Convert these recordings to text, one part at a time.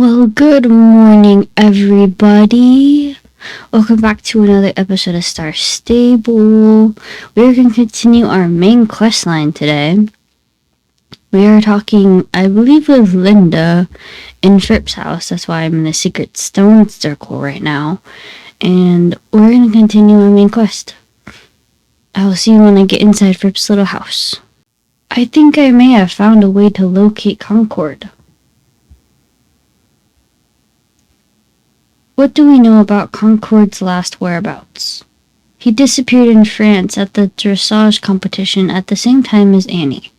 Well, good morning, everybody. Welcome back to another episode of Star Stable. We're going to continue our main quest line today. We are talking, I believe, with Linda in Fripp's house. That's why I'm in the secret stone circle right now. And we're going to continue our main quest. I will see you when I get inside Fripp's little house. I think I may have found a way to locate Concorde. What do we know about Concorde's last whereabouts? He disappeared in France at the dressage competition at the same time as Annie.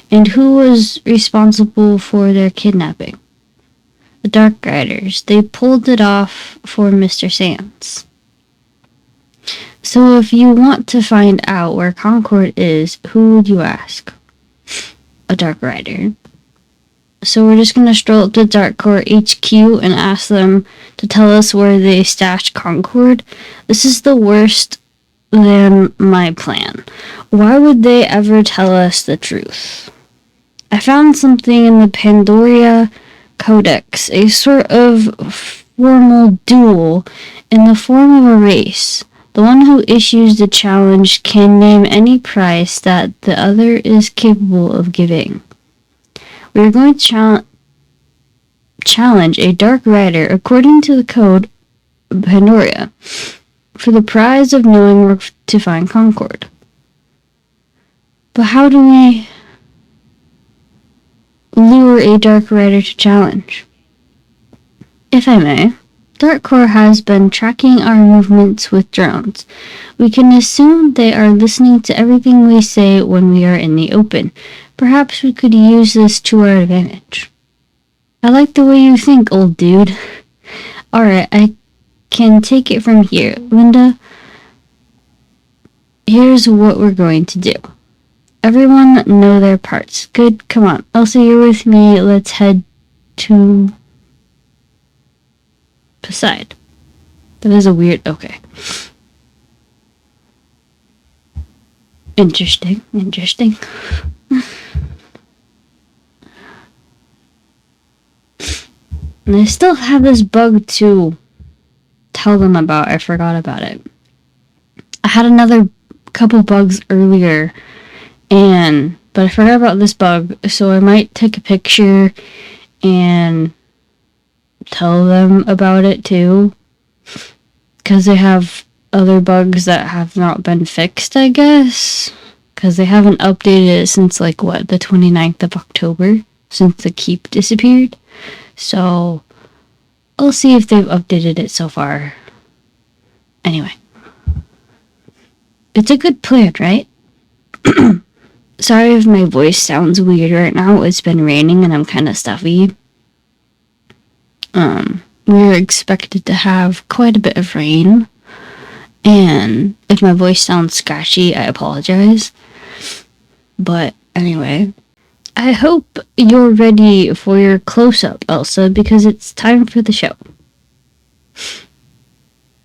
And who was responsible for their kidnapping? The Dark Riders. They pulled it off for Mr. Sands. So if you want to find out where Concorde is, who would you ask? A Dark Rider. So we're just going to stroll up to Dark Core HQ and ask them to tell us where they stashed Concorde. This is the worst than my plan. Why would they ever tell us the truth? I found something in the Pandora Codex, a sort of formal duel in the form of a race. The one who issues the challenge can name any price that the other is capable of giving. We are going to challenge a Dark Rider according to the code Pandora for the prize of knowing where to find Concorde. But how do we lure a Dark Rider to challenge? If I may, Dark Core has been tracking our movements with drones. We can assume they are listening to everything we say when we are in the open. Perhaps we could use this to our advantage. I like the way you think, old dude. Alright, I can take it from here. Linda, here's what we're going to do. Everyone know their parts. Good, come on. Elsa, you're with me. Let's head to Poseid. That is a weird... Okay. Interesting. And I still have this bug to tell them about. I forgot about it. I had another couple bugs earlier, but I forgot about this bug, so I might take a picture and tell them about it too, because they have other bugs that have not been fixed, I guess, because they haven't updated it since the 29th of October, since the keep disappeared. So I'll see if they've updated it so far. Anyway, it's a good plan, right? Sorry if my voice sounds weird right now. It's been raining and I'm kind of stuffy. We're expected to have quite a bit of rain, and if my voice sounds scratchy, I apologize. But anyway, I hope you're ready for your close-up, Elsa, because it's time for the show.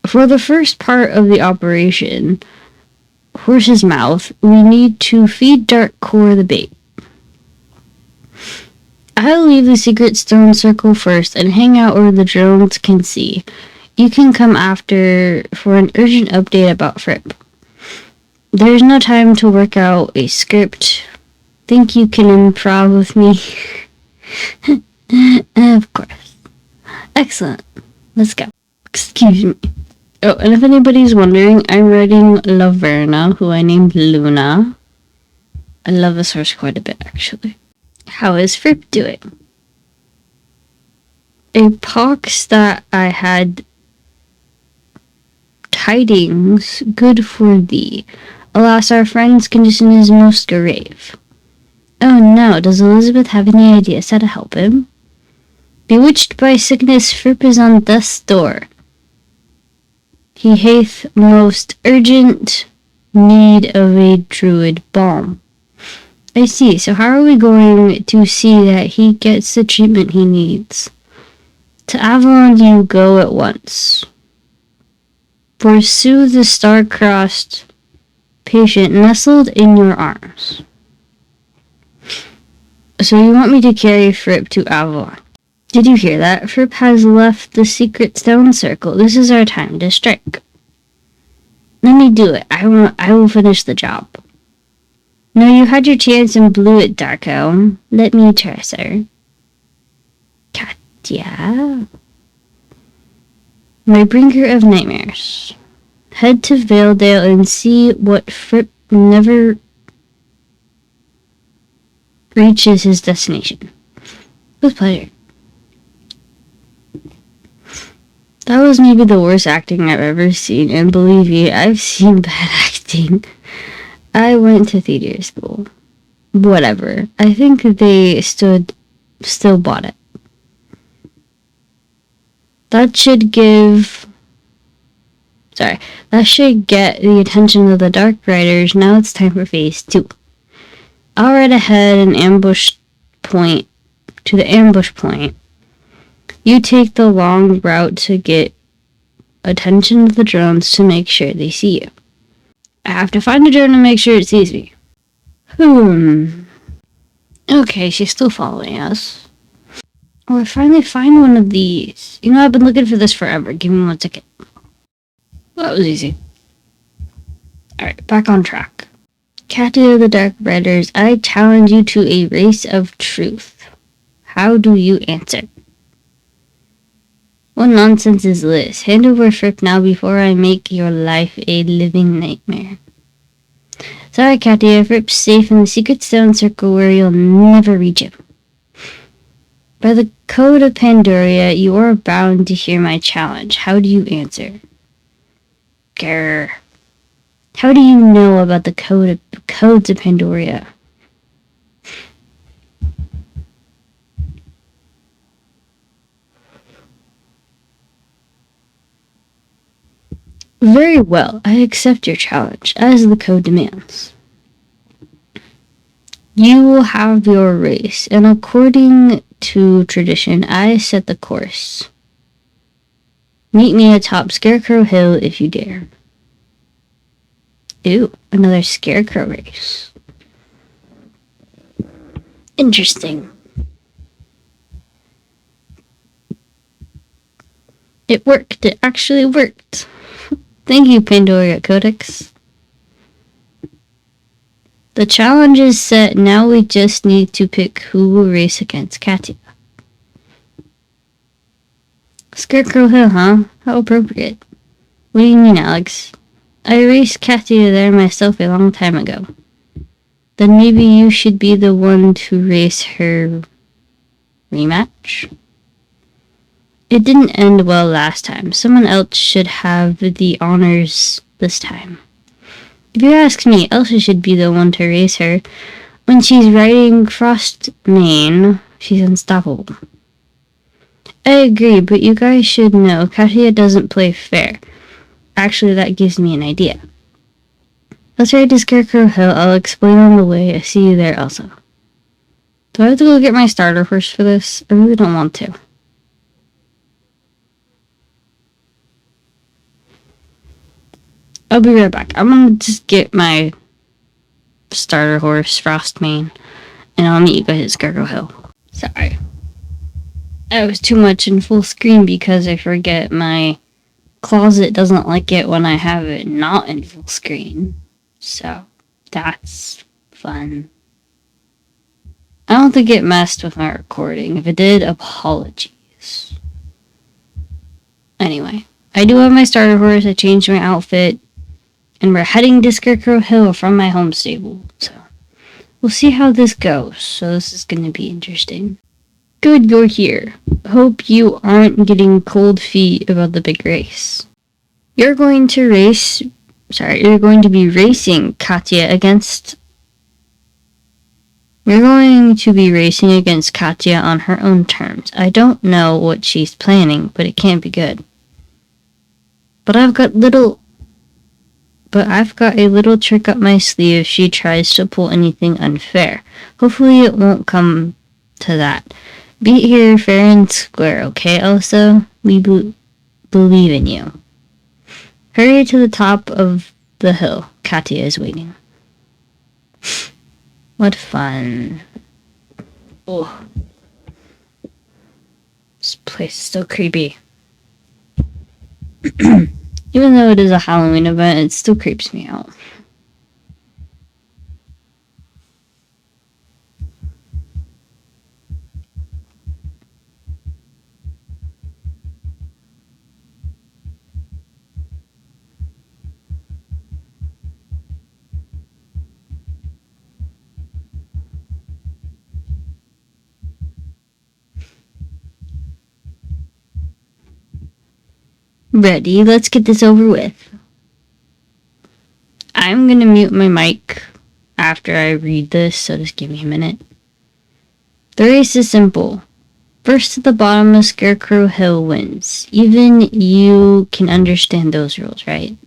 For the first part of the operation, Horse's Mouth, we need to feed Dark Core the bait. I'll leave the secret stone circle first and hang out where the drones can see. You can come after for an urgent update about Fripp. There's no time to work out a script. Think you can improv with me? Of course. Excellent. Let's go. Excuse me. Oh, and if anybody's wondering, I'm writing Laverna, who I named Luna. I love this horse quite a bit, actually. How is Fripp doing? A pox that I had tidings good for thee. Alas, our friend's condition is most grave. Oh no, does Elizabeth have any ideas how to help him? Bewitched by sickness, Fripp is on death's door. He hath most urgent need of a druid balm. I see, so how are we going to see that he gets the treatment he needs? To Avalon you go at once. Pursue the star-crossed patient nestled in your arms. So you want me to carry Fripp to Avalon? Did you hear that? Fripp has left the secret stone circle. This is our time to strike. Let me do it. I will finish the job. No, you had your chance and blew it, Darko. Let me try, sir. Katja? My bringer of nightmares. Head to Valedale and see what Fripp never reaches his destination. With pleasure. That was maybe the worst acting I've ever seen, and believe me, I've seen bad acting. I went to theater school. Whatever. I think they still bought it. That should get the attention of the Dark Riders. Now it's time for phase 2. I'll ride ahead and ambush point to the ambush point. You take the long route to get attention of the drones to make sure they see you. I have to find a drone to make sure it sees me. Okay, she's still following us. Oh, I finally find one of these. You know, I've been looking for this forever. Give me 1 second. Well, that was easy. Alright, back on track. Katja of the Dark Riders, I challenge you to a race of truth. How do you answer? What nonsense is this? Hand over Fripp now before I make your life a living nightmare. Sorry, Katja. Fripp's safe in the secret stone circle where you'll never reach him. By the code of Pandoria, you are bound to hear my challenge. How do you answer? Grr. How do you know about the codes of Pandoria? Very well, I accept your challenge, as the code demands. You will have your race, and according to tradition, I set the course. Meet me atop Scarecrow Hill if you dare. Ooh, another Scarecrow race. Interesting. It worked. It actually worked. Thank you, Pandoria Codex. The challenge is set. Now we just need to pick who will race against Katja. Scarecrow Hill, huh? How appropriate. What do you mean, Alex? I raced Katja there myself a long time ago. Then maybe you should be the one to race her rematch? It didn't end well last time. Someone else should have the honors this time. If you ask me, Elsa should be the one to race her. When she's riding Frostmane, she's unstoppable. I agree, but you guys should know Katja doesn't play fair. Actually, that gives me an idea. Let's ride to Scarecrow Hill. I'll explain on the way. I see you there, Elsa. Do I have to go get my starter first for this? I really don't want to. I'll be right back. I'm gonna just get my starter horse, Frostmane, and I'll meet you guys at Scarecrow Hill. Sorry. I was too much in full screen because I forget my closet doesn't like it when I have it not in full screen. So, that's fun. I don't think it messed with my recording. If it did, apologies. Anyway, I do have my starter horse. I changed my outfit. And we're heading to Scarecrow Hill from my home stable. So, we'll see how this goes. So this is going to be interesting. Good you're here. Hope you aren't getting cold feet about the big race. You're going to be racing Katja against... We're going to be racing against Katja on her own terms. I don't know what she's planning, but it can't be good. But I've got a little trick up my sleeve if she tries to pull anything unfair. Hopefully it won't come to that. Be here fair and square, okay, Elsa? We believe in you. Hurry to the top of the hill. Katja is waiting. What fun. Oh. place is still creepy. Even though it is a Halloween event, it still creeps me out. Ready, let's get this over with. I'm gonna mute my mic after I read this, so just give me a minute. The race is simple. First to the bottom of Scarecrow Hill wins. Even you can understand those rules, right?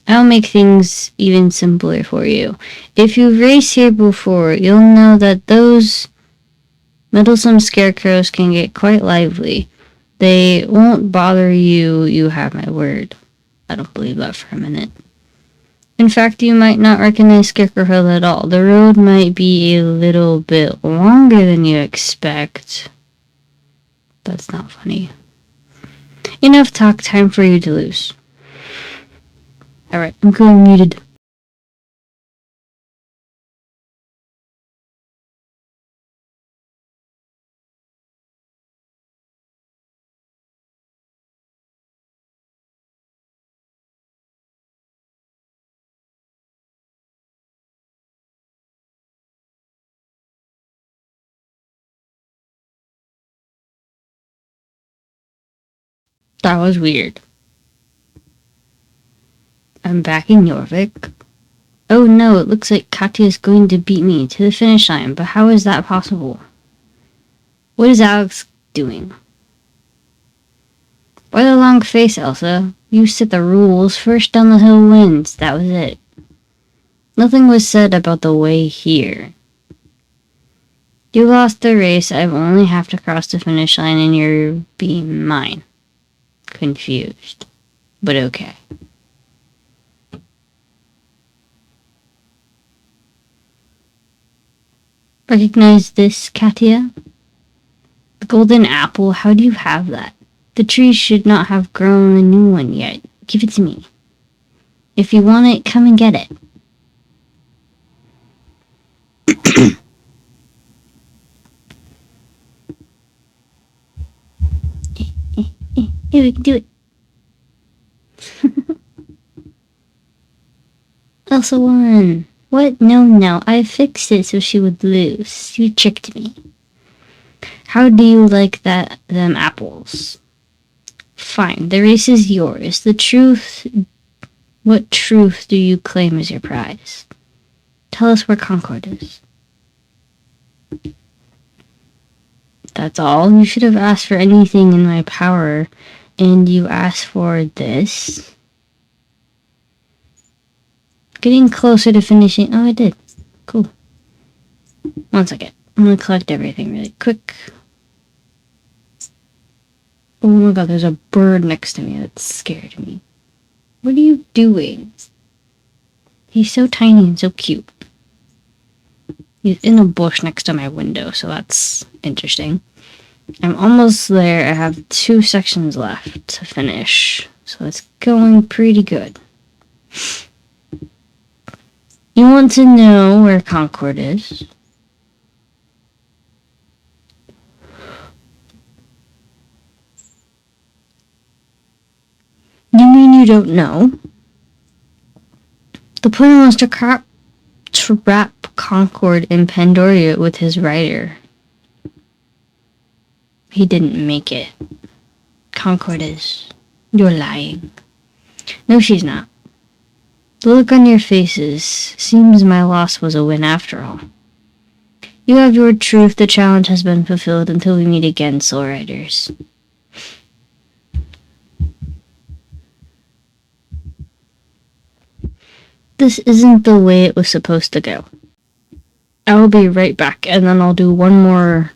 I'll make things even simpler for you. If you've raced here before, you'll know that those meddlesome scarecrows can get quite lively. They won't bother you, you have my word. I don't believe that for a minute. In fact, you might not recognize Scarecrow Hill at all. The road might be a little bit longer than you expect. That's not funny. Enough talk, time for you to lose. Alright, I'm going muted. That was weird. I'm back in Jorvik. Oh no, it looks like Katja is going to beat me to the finish line, but how is that possible? What is Alex doing? Why the long face, Elsa? You set the rules. First down the hill wins. That was it. Nothing was said about the way here. You lost the race. I only have to cross the finish line and you're being mine. Confused. But okay. Recognize this, Katja? The golden apple, how do you have that? The tree should not have grown a new one yet. Give it to me. If you want it, come and get it. Yeah, we can do it. Elsa won. What? No. I fixed it so she would lose. You tricked me. How do you like them apples? Fine, the race is yours. What truth do you claim as your prize? Tell us where Concorde is. That's all? You should have asked for anything in my power, and you asked for this? Getting closer to finishing. Oh, I did. Cool. 1 second. I'm gonna collect everything really quick. Oh my god, there's a bird next to me that scared me. What are you doing? He's so tiny and so cute. He's in a bush next to my window, so that's interesting. I'm almost there. I have 2 sections left to finish, so it's going pretty good. You want to know where Concorde is? You mean you don't know? The plan was to trap Concorde in Pandoria with his rider. He didn't make it. Concorde is. You're lying. No, she's not. The look on your faces seems my loss was a win after all. You have your truth. The challenge has been fulfilled until we meet again, Soul Riders. This isn't the way it was supposed to go. I will be right back, and then I'll do one more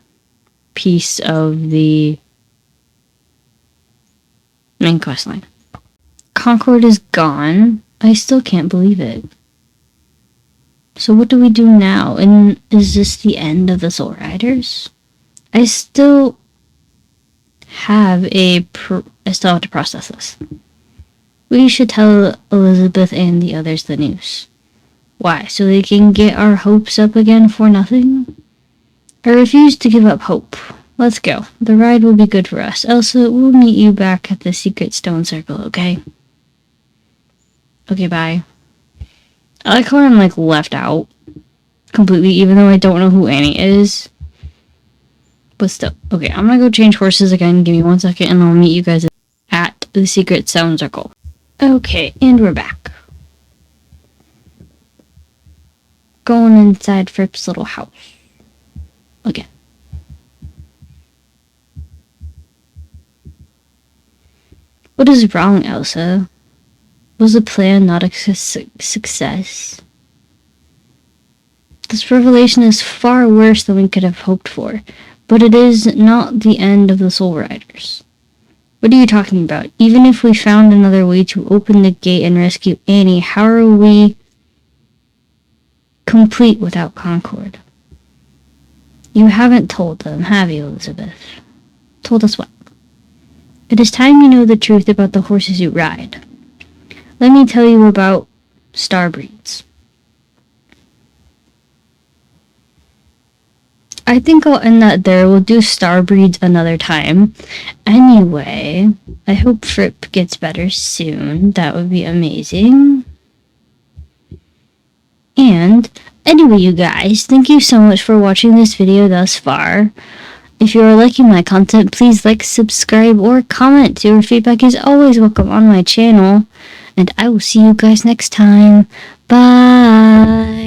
piece of the main quest line. Concorde is gone. I still can't believe it. So what do we do now? And is this the end of the Soul Riders? I still have to process this. We should tell Elizabeth and the others the news. Why? So they can get our hopes up again for nothing? I refuse to give up hope. Let's go. The ride will be good for us. Elsa, we'll meet you back at the secret stone circle, okay? Okay, bye. I like how I'm, like, left out completely, even though I don't know who Annie is. But still. Okay, I'm gonna go change horses again. Give me 1 second, and I'll meet you guys at the secret stone circle. Okay, and we're back. Going inside Fripp's little house. Again. What is wrong, Elsa? Was the plan not a success? This revelation is far worse than we could have hoped for, but it is not the end of the Soul Riders. What are you talking about? Even if we found another way to open the gate and rescue Annie, how are we complete without Concorde? You haven't told them, have you, Elizabeth? Told us what? It is time you know the truth about the horses you ride. Let me tell you about star breeds. I think I'll end that there. We'll do star breeds another time. Anyway, I hope Fripp gets better soon. That would be amazing. And anyway, you guys, thank you so much for watching this video thus far. If you are liking my content, please like, subscribe, or comment. Your feedback is always welcome on my channel. And I will see you guys next time. Bye.